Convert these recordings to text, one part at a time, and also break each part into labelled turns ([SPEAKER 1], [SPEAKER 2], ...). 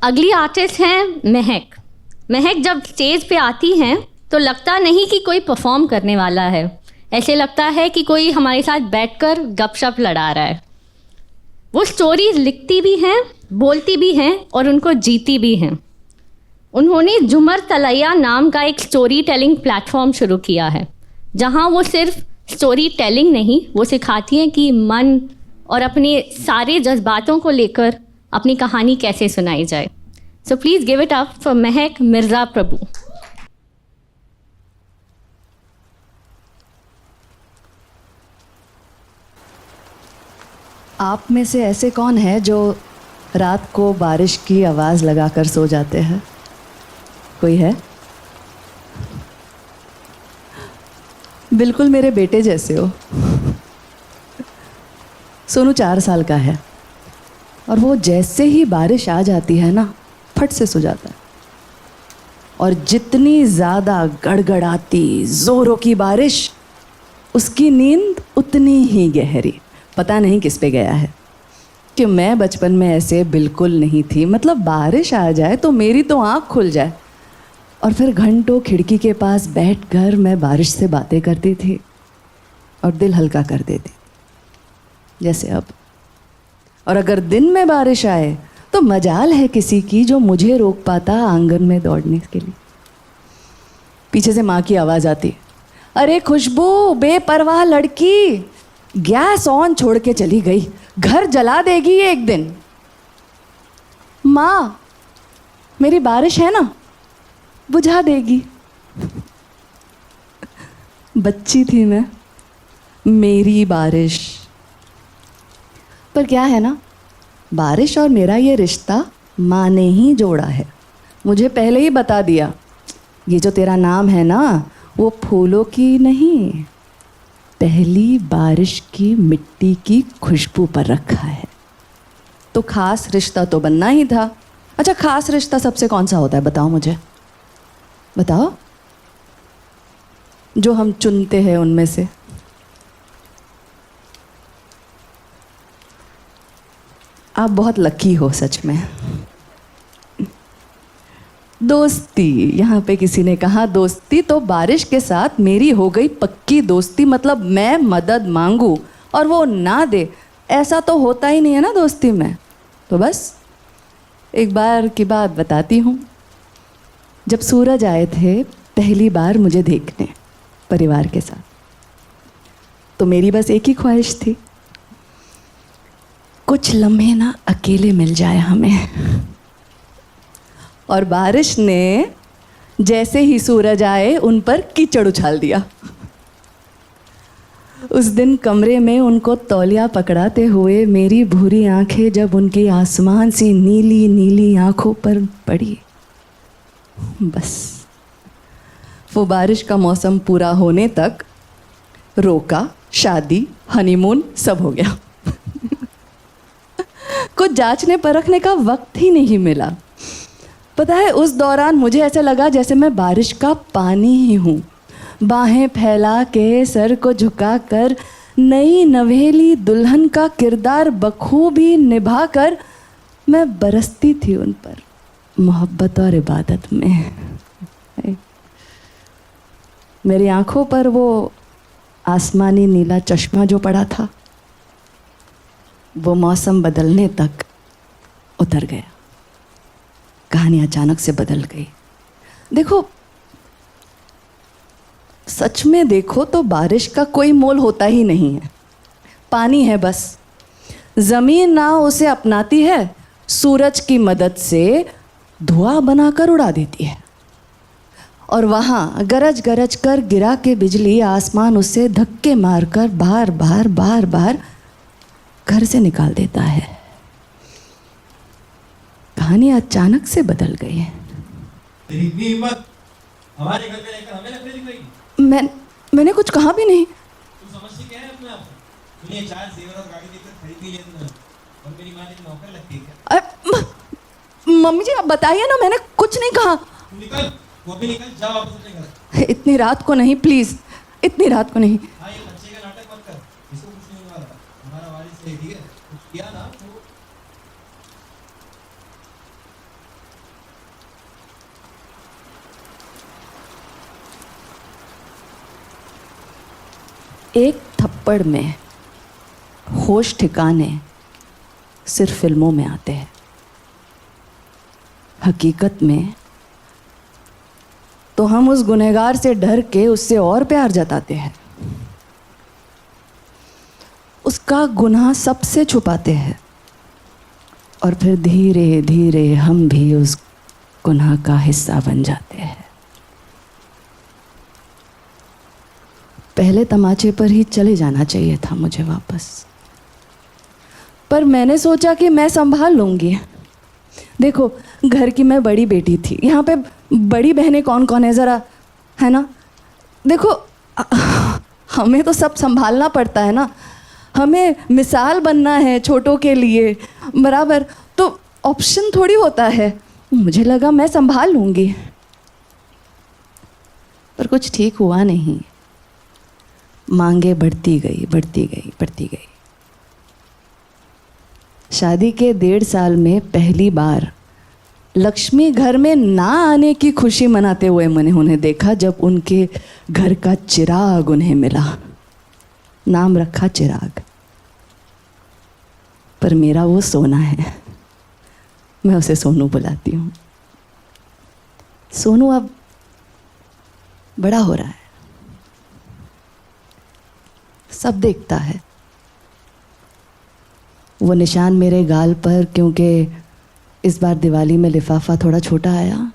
[SPEAKER 1] अगली आर्टिस्ट हैं महक। महक जब स्टेज पे आती हैं तो लगता नहीं कि कोई परफॉर्म करने वाला है, ऐसे लगता है कि कोई हमारे साथ बैठकर गपशप लड़ा रहा है। वो स्टोरीज लिखती भी हैं, बोलती भी हैं और उनको जीती भी हैं। उन्होंने झूमर तलैया नाम का एक स्टोरी टेलिंग प्लेटफॉर्म शुरू किया है, जहां वो सिर्फ स्टोरी टेलिंग नहीं, वो सिखाती हैं कि मन और अपने सारे जज्बातों को लेकर अपनी कहानी कैसे सुनाई जाए। So please give it up for महक मिर्ज़ा प्रभु।
[SPEAKER 2] आप में से ऐसे कौन है जो रात को बारिश की आवाज़ लगाकर सो जाते हैं? कोई है? बिल्कुल मेरे बेटे जैसे हो। सोनू 4 साल का है और वो जैसे ही बारिश आ जाती है ना, फट से सो जाता है। और जितनी ज़्यादा गड़गड़ाती ज़ोरों की बारिश, उसकी नींद उतनी ही गहरी। पता नहीं किस पे गया है कि मैं बचपन में ऐसे बिल्कुल नहीं थी। मतलब बारिश आ जाए तो मेरी तो आँख खुल जाए और फिर घंटों खिड़की के पास बैठकर मैं बारिश से बातें करती थी और दिल हल्का कर देती, जैसे अब। और अगर दिन में बारिश आए तो मजाल है किसी की जो मुझे रोक पाता आंगन में दौड़ने के लिए। पीछे से माँ की आवाज़ आती, अरे खुशबू बेपरवाह लड़की, गैस ऑन छोड़ के चली गई, घर जला देगी एक दिन। माँ, मेरी बारिश है ना, बुझा देगी। बच्ची थी मैं, मेरी बारिश। पर क्या है ना, बारिश और मेरा ये रिश्ता माँ ने ही जोड़ा है। मुझे पहले ही बता दिया, ये जो तेरा नाम है ना, वो फूलों की नहीं, पहली बारिश की मिट्टी की खुशबू पर रखा है। तो खास रिश्ता तो बनना ही था। अच्छा, खास रिश्ता सबसे कौन सा होता है बताओ मुझे, बताओ। जो हम चुनते हैं उनमें से। आप बहुत लकी हो सच में। दोस्ती, यहाँ पे किसी ने कहा दोस्ती, तो बारिश के साथ मेरी हो गई पक्की दोस्ती। मतलब मैं मदद मांगूं और वो ना दे, ऐसा तो होता ही नहीं है ना दोस्ती में। तो बस एक बार की बात बताती हूँ। जब सूरज आए थे पहली बार मुझे देखने परिवार के साथ, तो मेरी बस एक ही ख्वाहिश थी, कुछ लम्हे ना अकेले मिल जाए हमें। और बारिश ने जैसे ही सूरज आए उन पर कीचड़ उछाल दिया। उस दिन कमरे में उनको तौलिया पकड़ाते हुए मेरी भूरी आंखें जब उनकी आसमान सी नीली नीली आंखों पर पड़ी, बस वो बारिश का मौसम पूरा होने तक रोका, शादी, हनीमून सब हो गया। कुछ जांचने परखने का वक्त ही नहीं मिला। पता है, उस दौरान मुझे ऐसा लगा जैसे मैं बारिश का पानी ही हूँ। बाहें फैला के सर को झुकाकर नई नवेली दुल्हन का किरदार बखूबी निभा कर मैं बरसती थी उन पर मोहब्बत और इबादत में। मेरी आंखों पर वो आसमानी नीला चश्मा जो पड़ा था, वो मौसम बदलने तक उतर गया। कहानी अचानक से बदल गई। देखो, सच में देखो तो बारिश का कोई मोल होता ही नहीं है। पानी है बस। जमीन ना उसे अपनाती है, सूरज की मदद से धुआं बनाकर उड़ा देती है। और वहाँ गरज गरज कर गिरा के बिजली आसमान उसे धक्के मारकर बार बार बार बार घर से निकाल देता है। कहानी अचानक से बदल गई है।
[SPEAKER 3] हमारे घर में रहकर हमें नखरे दिखाई।
[SPEAKER 2] मैंने कुछ कहा भी नहीं।
[SPEAKER 3] तुम समझती क्या है अपने आप को? दुनिया 4 जेवर और गाड़ी देकर खरीद भी लिया तुमने, और मेरी माँ ने नौकर लगती है क्या?
[SPEAKER 2] मम्मी जी आप बताइए ना, मैंने कुछ नहीं कहा।
[SPEAKER 3] तुम निकल, वो भी निकल, जा वापस अपने घर।
[SPEAKER 2] इतनी रात को नहीं प्लीज, इतनी रात को नहीं।
[SPEAKER 3] हाँ, ये बच्चे का नाटक मत कर, इसको कुछ नहीं हुआ, हमारा वारिस है, ठीक है? कुछ किया ना तो
[SPEAKER 2] एक थप्पड़ में होश ठिकाने सिर्फ फिल्मों में आते हैं। हकीकत में तो हम उस गुनहगार से डर के उससे और प्यार जताते हैं, उसका गुनाह सबसे छुपाते हैं और फिर धीरे धीरे हम भी उस गुनाह का हिस्सा बन जाते हैं। पहले तमाचे पर ही चले जाना चाहिए था मुझे वापस, पर मैंने सोचा कि मैं संभाल लूंगी। देखो, घर की मैं बड़ी बेटी थी, यहाँ पे बड़ी बहनें कौन कौन है ज़रा, है ना। देखो, हमें तो सब संभालना पड़ता है ना, हमें मिसाल बनना है छोटों के लिए, बराबर। तो ऑप्शन थोड़ी होता है। मुझे लगा मैं संभाल लूँगी, पर कुछ ठीक हुआ नहीं। मांगे बढ़ती गई, बढ़ती गई, बढ़ती गई। शादी के 1.5 साल में पहली बार लक्ष्मी घर में ना आने की खुशी मनाते हुए मैंने उन्हें देखा, जब उनके घर का चिराग उन्हें मिला। नाम रखा चिराग, पर मेरा वो सोना है, मैं उसे सोनू बुलाती हूँ। सोनू अब बड़ा हो रहा है, सब देखता है। वो निशान मेरे गाल पर, क्योंकि इस बार दिवाली में लिफाफा थोड़ा छोटा आया।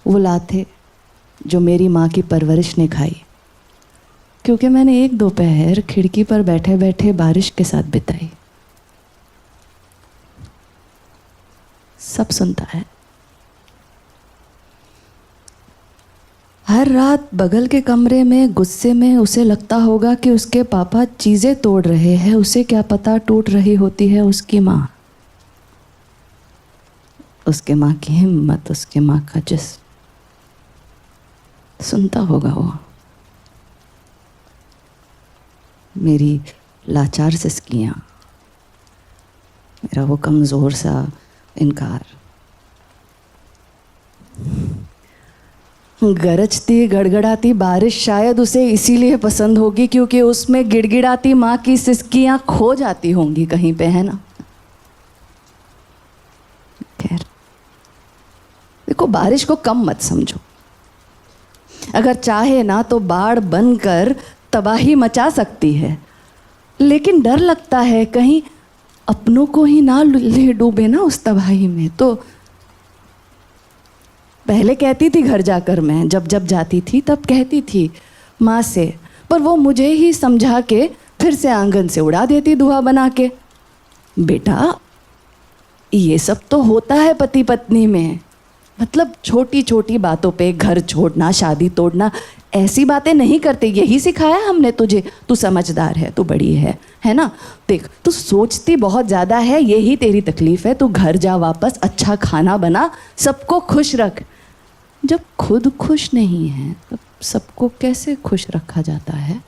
[SPEAKER 2] वो लाते जो मेरी माँ की परवरिश ने खाई, क्योंकि मैंने एक दोपहर खिड़की पर बैठे बैठे बारिश के साथ बिताई। सब सुनता है। हर रात बगल के कमरे में गुस्से में उसे लगता होगा कि उसके पापा चीज़ें तोड़ रहे हैं, उसे क्या पता टूट रही होती है उसकी माँ। उसके माँ की हिम्मत, उसके माँ का जिस्म। सुनता होगा वो मेरी लाचार सिसकियाँ, मेरा वो कमज़ोर सा इनकार। गरजती गड़गड़ाती बारिश शायद उसे इसीलिए पसंद होगी क्योंकि उसमें गिड़गिड़ाती माँ की सिसकियाँ खो जाती होंगी कहीं पे, है ना। खैर, देखो, बारिश को कम मत समझो। अगर चाहे ना तो बाढ़ बनकर तबाही मचा सकती है, लेकिन डर लगता है कहीं अपनों को ही ना ले डूबे ना उस तबाही में। तो पहले कहती थी घर जाकर, मैं जब जब जाती थी तब कहती थी माँ से, पर वो मुझे ही समझा के फिर से आंगन से उड़ा देती धुआं बना के। बेटा, ये सब तो होता है पति पत्नी में, मतलब छोटी छोटी बातों पे घर छोड़ना, शादी तोड़ना, ऐसी बातें नहीं करते। यही सिखाया हमने तुझे, तू समझदार है, तू बड़ी है ना। देख, तू सोचती बहुत ज़्यादा है, यही तेरी तकलीफ़ है। तू घर जा वापस, अच्छा खाना बना, सबको खुश रख। जब खुद खुश नहीं है तब सबको कैसे खुश रखा जाता है?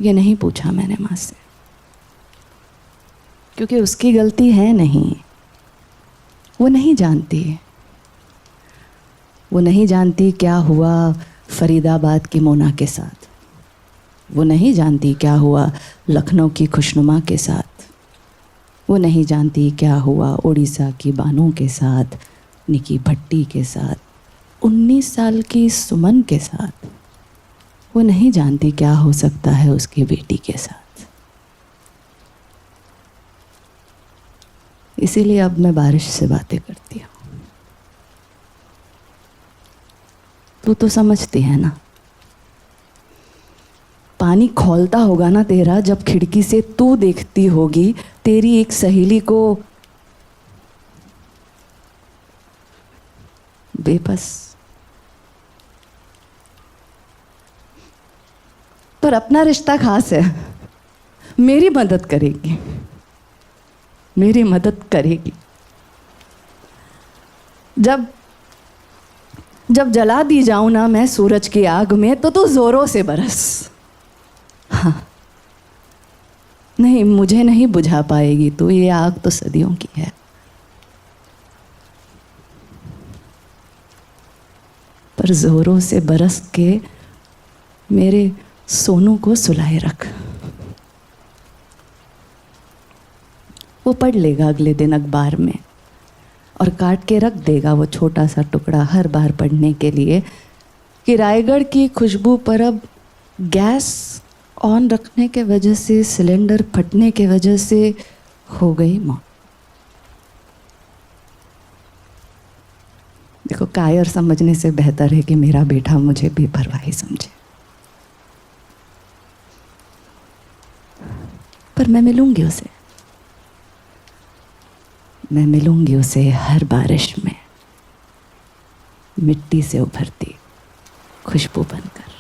[SPEAKER 2] ये नहीं पूछा मैंने माँ से, क्योंकि उसकी गलती है नहीं। वो नहीं जानती, वो नहीं जानती क्या हुआ फरीदाबाद की मोना के साथ, वो नहीं जानती क्या हुआ लखनऊ की खुशनुमा के साथ, वो नहीं जानती क्या हुआ उड़ीसा की बानों के साथ, निकी भट्टी के साथ, 19 साल की सुमन के साथ। वो नहीं जानती क्या हो सकता है उसकी बेटी के साथ। इसीलिए अब मैं बारिश से बातें करती हूँ। तू तो समझती है ना, पानी खौलता होगा ना तेरा जब खिड़की से तू देखती होगी तेरी एक सहेली को बेबस। पर अपना रिश्ता खास है, मेरी मदद करेगी, मेरी मदद करेगी। जब जला दी जाऊं ना मैं सूरज की आग में, तो तू जोरों से बरस। हाँ, नहीं, मुझे नहीं बुझा पाएगी तू, ये आग तो सदियों की है। पर और ज़ोरों से बरस के मेरे सोनू को सुलाए रख। वो पढ़ लेगा अगले दिन अखबार में और काट के रख देगा वो छोटा सा टुकड़ा हर बार पढ़ने के लिए कि रायगढ़ की खुशबू पर अब गैस ऑन रखने के वजह से, सिलेंडर फटने के वजह से हो गई मौत। देखो, कायर समझने से बेहतर है कि मेरा बेटा मुझे बेपरवाही समझे। पर मैं मिलूंगी उसे, मैं मिलूंगी उसे हर बारिश में मिट्टी से उभरती खुशबू बनकर।